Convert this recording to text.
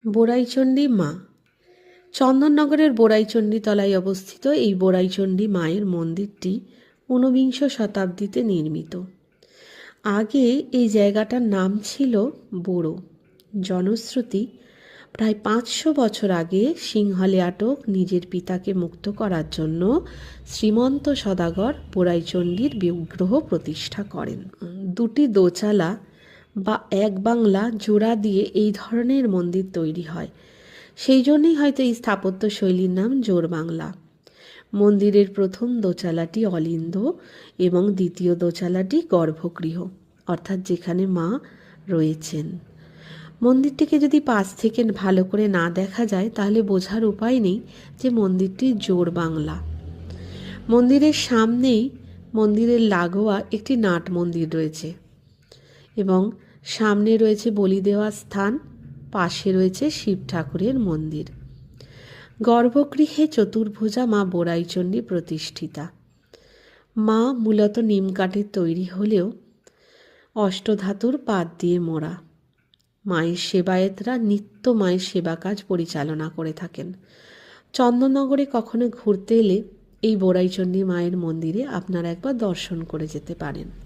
বোরাইচণ্ডী মা। চন্দননগরের বোরাইচণ্ডী তলায় অবস্থিত এই বোরাইচণ্ডী মায়ের মন্দিরটি ঊনবিংশ শতাব্দীতে নির্মিত। আগে এই জায়গাটার নাম ছিল বোরো। জনশ্রুতি, প্রায় 500 বছর আগে সিংহলে আটক নিজের পিতাকে মুক্ত করার জন্য শ্রীমন্ত সদাগর বোরাইচণ্ডীর বিগ্রহ প্রতিষ্ঠা করেন। দুটি দোচালা বা এক বাংলা জোড়া দিয়ে এই ধরনের মন্দির তৈরি হয়। সেই জন্যই হয়তো এই স্থাপত্য শৈলীর নাম জোড় বাংলা। মন্দিরের প্রথম দোচালাটি অলিন্দ এবং দ্বিতীয় দোচালাটি গর্ভগৃহ, অর্থাৎ যেখানে মা রয়েছেন। মন্দিরটিকে যদি পাশ থেকে ভালো করে না দেখা যায় তাহলে বোঝার উপায় নেই যে মন্দিরটি জোড় বাংলা। মন্দিরের সামনেই মন্দিরের লাগোয়া একটি নাট মন্দির রয়েছে এবং সামনে রয়েছে বলি দেওয়ার স্থান, পাশে রয়েছে শিব ঠাকুরের মন্দির। গর্ভগৃহে চতুর্ভুজা মা বোরাইচণ্ডী প্রতিষ্ঠিতা। মা মূলত নিম কাঠের তৈরি হলেও অষ্টধাতুর পাত দিয়ে মোড়া। মায়ের সেবায়েতরা নিত্য মায়ের সেবা কাজ পরিচালনা করে থাকেন। চন্দননগরে কখনো ঘুরতে এলে এই বোরাইচণ্ডী মায়ের মন্দিরে আপনারা একবার দর্শন করে যেতে পারেন।